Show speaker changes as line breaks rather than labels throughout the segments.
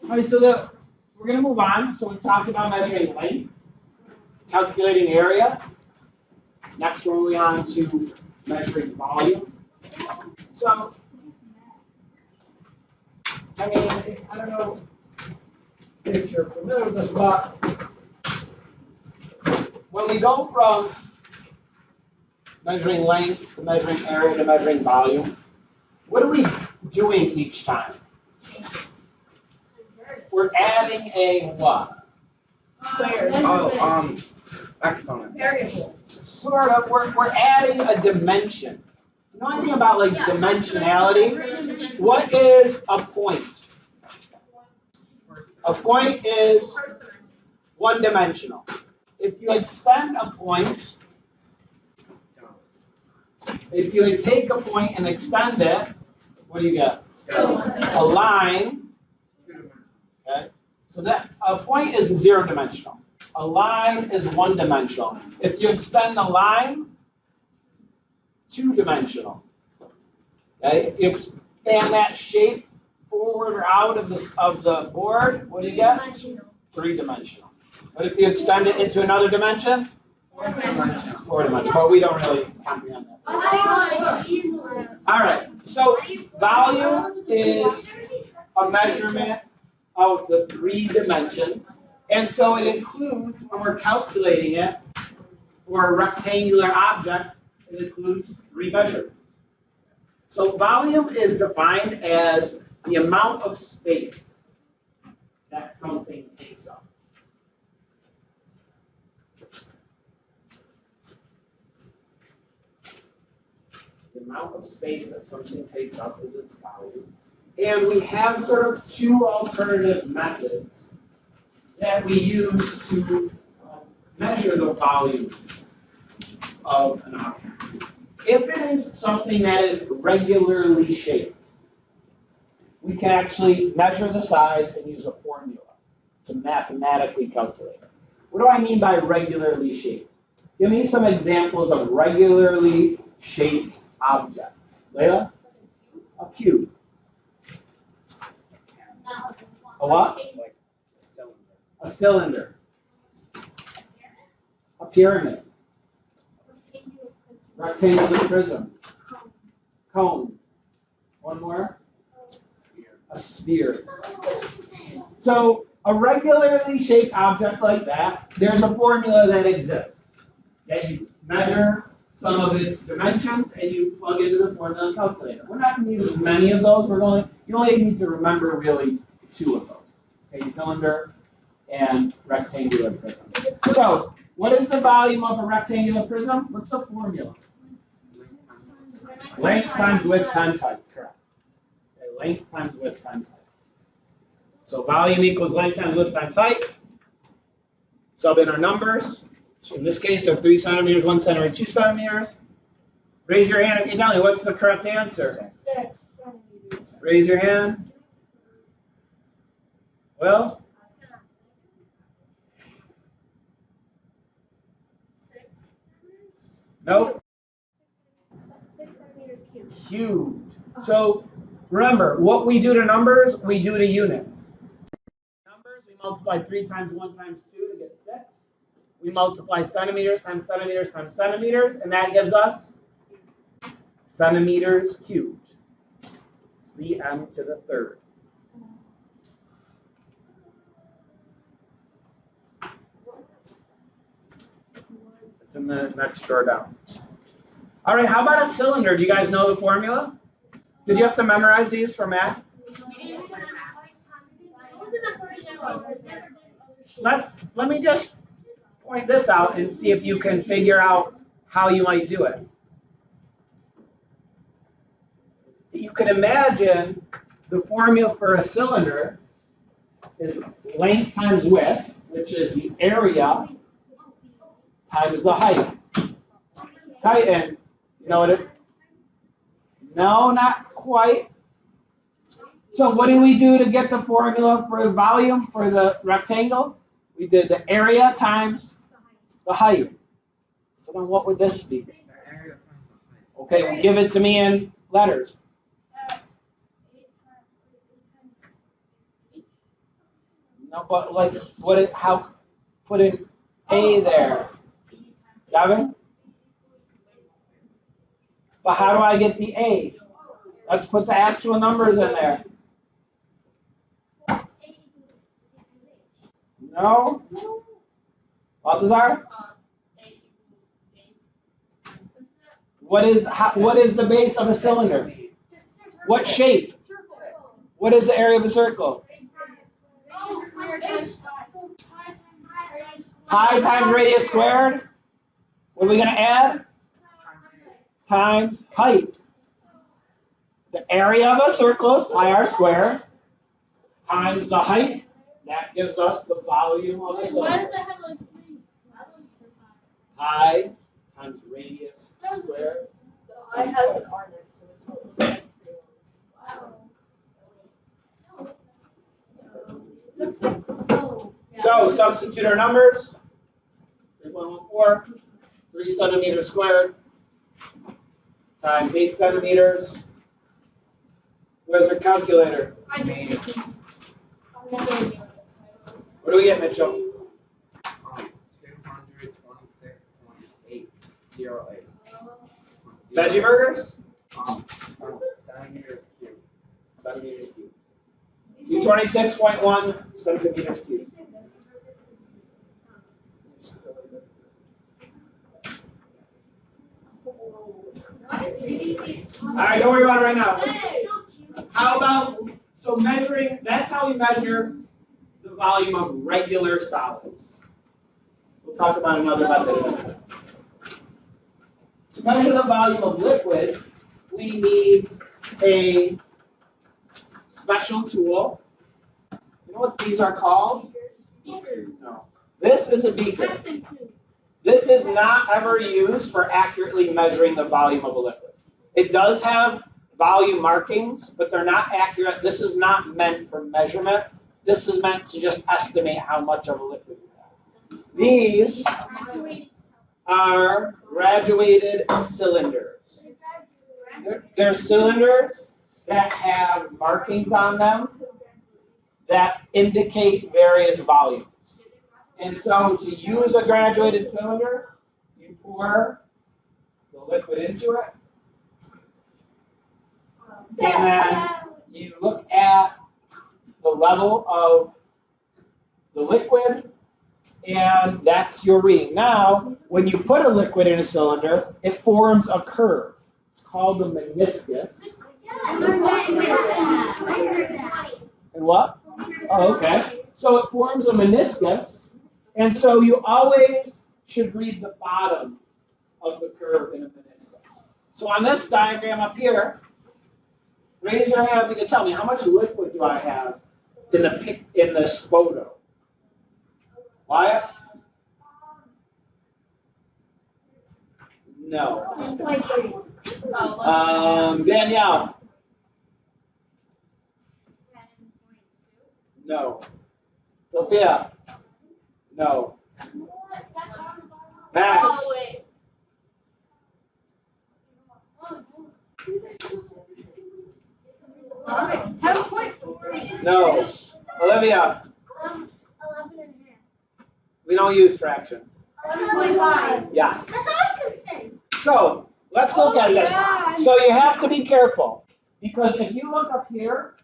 All right, so we're going to move on. So we talked about measuring length, calculating area. Next, we're moving on to measuring volume. So, I mean, I don't know if you're familiar with this, but when we go from measuring length to measuring area to measuring volume, what are we doing each time? We're adding a what?
Square.
Exponent.
Variable.
Sort of. We're adding a dimension. You know anything about like dimensionality? What is a point? A point is one-dimensional. If you extend a point, if you take a point and extend it, what do you get? A line. Okay. So that a point is zero-dimensional. A line is one-dimensional. If you extend the line, two-dimensional. Okay. If you expand that shape forward or out of the board, what do you get? Three-dimensional. But if you extend it into another dimension?
Four-dimensional.
Four-dimensional. But we don't really comprehend that. All right. So volume is a measurement of the three dimensions. And so it includes, when we're calculating it for a rectangular object, it includes three measurements. So volume is defined as the amount of space that something takes up. The amount of space that something takes up is its volume. And we have sort of two alternative methods that we use to measure the volume of an object. If it is something that is regularly shaped, we can actually measure the size and use a formula to mathematically calculate it. What do I mean by regularly shaped? Give me some examples of regularly shaped objects. Layla? A cube. A what? A cylinder. A pyramid. Rectangular prism. Cone. One more. A sphere. So a regularly shaped object like that, there's a formula that exists that you measure some of its dimensions and you plug into the formula and calculate it. We're not going to use many of those. You only need to remember really two of those. A cylinder and rectangular prism. So, what is the volume of a rectangular prism? What's the formula? Length times width times height. Correct. Okay, length times width times height. So volume equals length times width times height. Sub in our numbers. So in this case, they're 3 centimeters, 1 centimeter, 2 centimeters. Raise your hand if you tell me what's the correct answer.
6 centimeters.
Raise your hand. Well?
6
Nope.
6 centimeters cubed.
Huge. So remember, what we do to numbers, we do to units. Numbers, we multiply 3 times 1 times 2 to get 6. We multiply centimeters times centimeters times centimeters, and that gives us centimeters cubed. Cm to the third. It's in the next drawer down. All right, how about a cylinder? Do you guys know the formula? Did you have to memorize these for math? Let me just point this out and see if you can figure out how you might do it. You can imagine the formula for a cylinder is length times width, which is the area times the height. Height, and you know what it? No, not quite. So what did we do to get the formula for the volume for the rectangle? We did the area times the height. So then what would this be? Okay, well, give it to me in letters. No, but like, how, put in A there. Gavin? But how do I get the A? Let's put the actual numbers in there. No? Balthazar? What is the base of a cylinder? What shape? What is the area of a circle? Pi times radius squared. What are we going to add? Times height. The area of a circle is pi r squared times the height. That gives us the volume of a cylinder. Pi times radius squared.
I has an R next to it.
So substitute our numbers. 3.14, 3 centimeters squared times 8 centimeters. Where's our calculator? What do we get, Mitchell?
226.808.
Veggie burgers?
Centimeters cubed.
Centimeters cubed. 226.1 centimeters cubed. All right, don't worry about it right now. How about, so measuring, that's how we measure the volume of regular solids. We'll talk about another method in a minute. To measure the volume of liquids, we need a special tool. You know what these are called? No. This is a beaker. This is not ever used for accurately measuring the volume of a liquid. It does have volume markings, but they're not accurate. This is not meant for measurement. This is meant to just estimate how much of a liquid you have. These are graduated cylinders. They're cylinders that have markings on them that indicate various volumes. And so to use a graduated cylinder, you pour the liquid into it, and then you look at the level of the liquid, and that's your reading. Now, when you put a liquid in a cylinder, it forms a curve. It's called the meniscus. And what? Oh, okay. So it forms a meniscus, and so you always should read the bottom of the curve in a meniscus. So on this diagram up here, raise your hand to tell me how much liquid do I have in this photo? Wyatt? No. Danielle? No. Sophia? No. Max? No. Olivia?
11.5.
We don't use fractions.
11.5.
Yes.
That's what I was going to say.
So let's look at this. So you have to be careful, because if you look up here,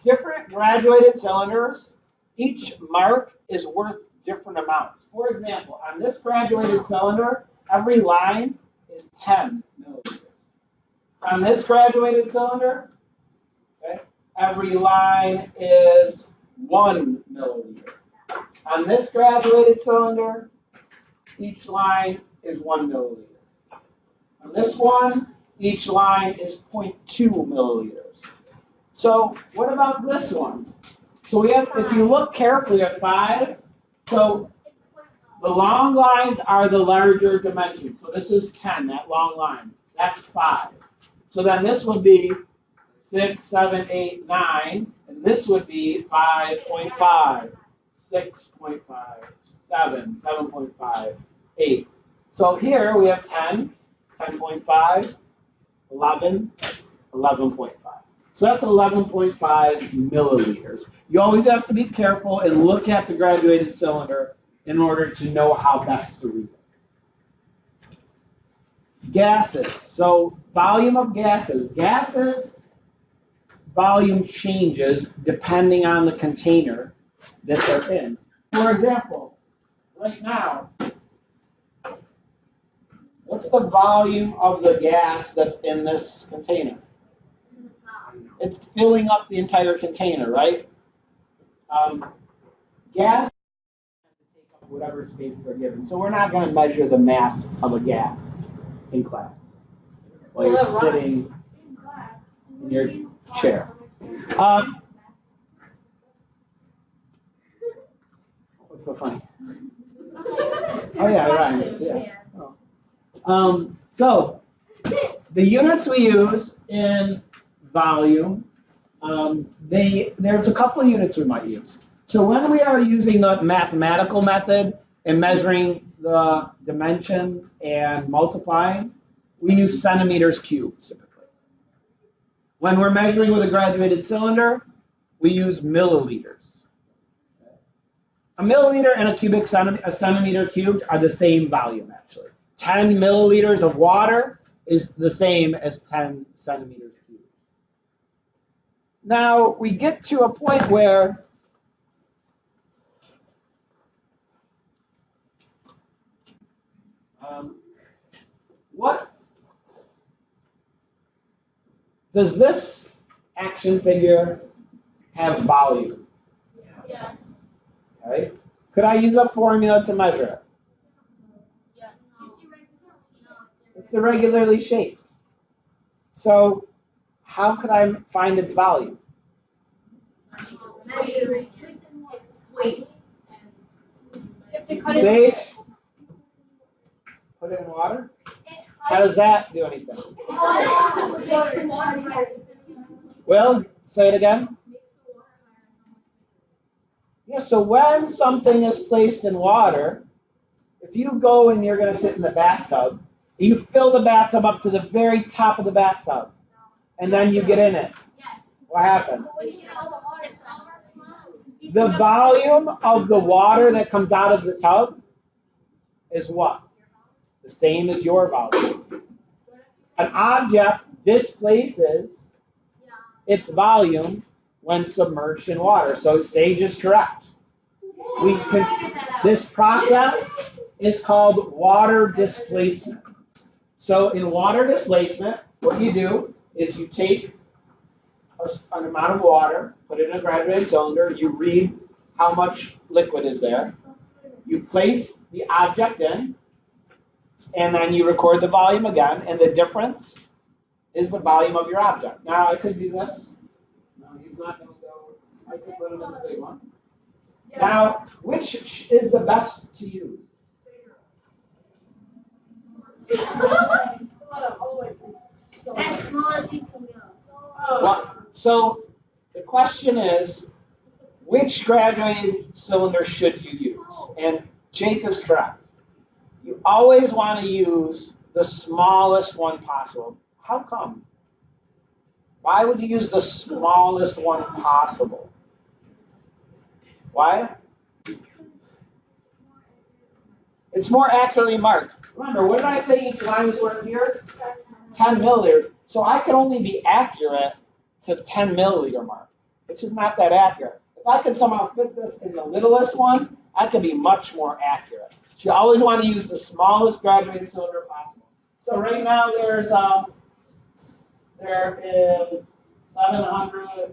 different graduated cylinders, each mark is worth different amounts. For example, on this graduated cylinder, every line is 10 milliliters. On this graduated cylinder, okay, every line is 1 milliliter. On this graduated cylinder, each line is 1 milliliter. On this one, each line is 0.2 milliliters. So what about this one? So we have, if you look carefully at 5, so the long lines are the larger dimensions. So this is 10, that long line. That's 5. So then this would be 6, 7, 8, 9, and this would be 5.5, 6.5, 7, 7.5, 8. So here we have 10, 10.5, 11, 11.5. So that's 11.5 milliliters. You always have to be careful and look at the graduated cylinder in order to know how best to read it. Gases. So volume of gases. Gases volume changes depending on the container that they're in. For example, right now, what's the volume of the gas that's in this container? It's filling up the entire container, right? Gas take up whatever space they're given. So we're not going to measure the mass of a gas in class while you're sitting in your chair. What's so funny? Oh yeah, it rhymes. Yeah. So the units we use in volume, there's a couple of units we might use. So when we are using the mathematical method and measuring the dimensions and multiplying, we use centimeters cubed typically. When we're measuring with a graduated cylinder, we use milliliters. A milliliter and a centimeter cubed are the same volume actually. 10 milliliters of water is the same as 10 centimeters cubed. Now we get to a point where what does this action figure have volume?
Yes.
Okay. Could I use a formula to measure it?
Yes.
It's irregularly shaped. So how could I find its volume?
Measuring its weight.
Sage? Put it in water? How does that do anything? Well, say it again. Yeah, so when something is placed in water, if you go and you're going to sit in the bathtub, you fill the bathtub up to the very top of the bathtub, and then you get in it. What happens? The volume of the water that comes out of the tub is what? The same as your volume. An object displaces its volume when submerged in water. So Sage is correct. This process is called water displacement. So in water displacement, what you do is you take an amount of water, put it in a graduated cylinder, you read how much liquid is there, you place the object in, and then you record the volume again, and the difference is the volume of your object. Now I could do this. No, he's not going to go. I could put him in the big one. Now, which is the best to use?
As small as you can go.
So the question is, which graduated cylinder should you use? And Jake is correct. You always want to use the smallest one possible. How come? Why would you use the smallest one possible? Why? It's more accurately marked. Remember, what did I say each line was worth here? 10 milliliters. So I can only be accurate to the 10 milliliter mark, which is not that accurate. If I could somehow fit this in the littlest one, I could be much more accurate. So you always want to use the smallest graduated cylinder possible. So right now there is 700.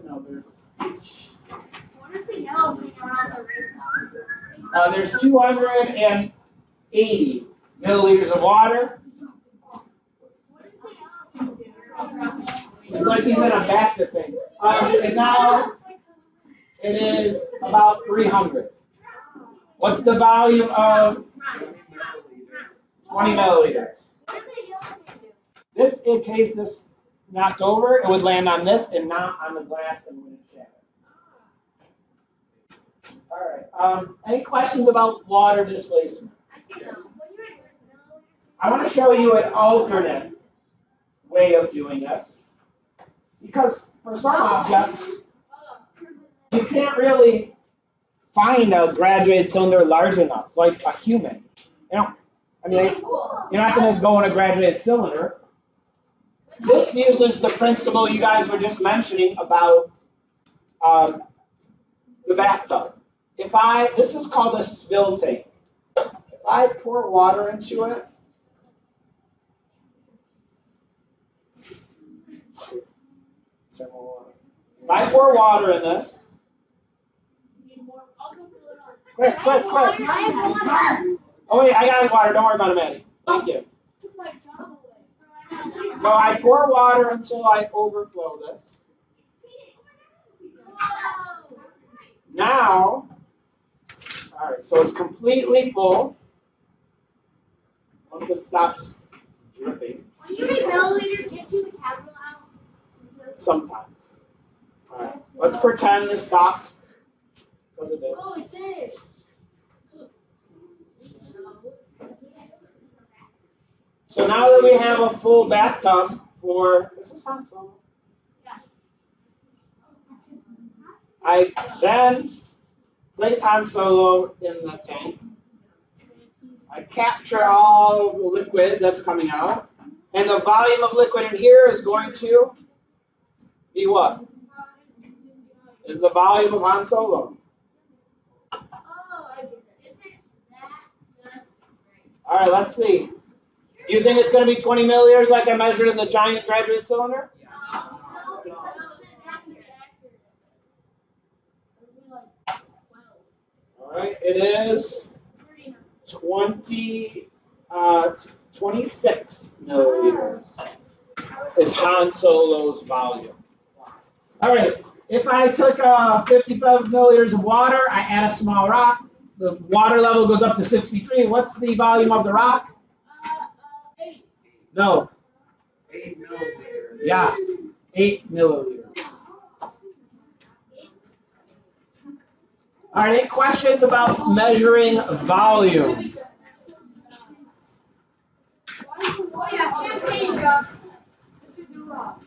No, there's.
What is the yellow thing around the ring?
There's 280 milliliters of water.
What is the yellow thing?
It's like he's in a BAFTA thing. And now it is about 300. What's the volume of 20 milliliters?
What does the yellow thing do?
This, in case this knocked over, it would land on this and not on the glass and wouldn't shatter. All right. Any questions about water displacement? I want to show you an alternate way of doing this. Because for some objects, you can't really find a graduated cylinder large enough, like a human. You know, I mean, you're not going to go in a graduated cylinder. This uses the principle you guys were just mentioning about the bathtub. This is called a spill tank. If I pour water into it, if I pour water in this, quick. Oh wait, I got water. Don't worry about it, Maddie. Thank you. So I pour water until I overflow this. Now, all right, so it's completely full. Once it stops dripping.
When you read milliliters, can't you use a capital out?
Sometimes. All right, let's pretend this stopped. Because it did.
Oh, it did.
So now that we have a full bathtub for, this is Han Solo. I then place Han Solo in the tank. I capture all the liquid that's coming out. And the volume of liquid in here is going to be what? Is the volume of Han Solo. All right, let's see. Do you think it's going to be 20 milliliters like I measured in the giant graduate cylinder? All right, it is 26 milliliters is Han Solo's volume. All right, if I took 55 milliliters of water, I add a small rock. The water level goes up to 63. What's the volume of the rock?
8.
No.
8 milliliters.
Yes, 8 milliliters. All right, any questions about measuring volume?
Oh yeah, campaign, Josh. What you do wrong?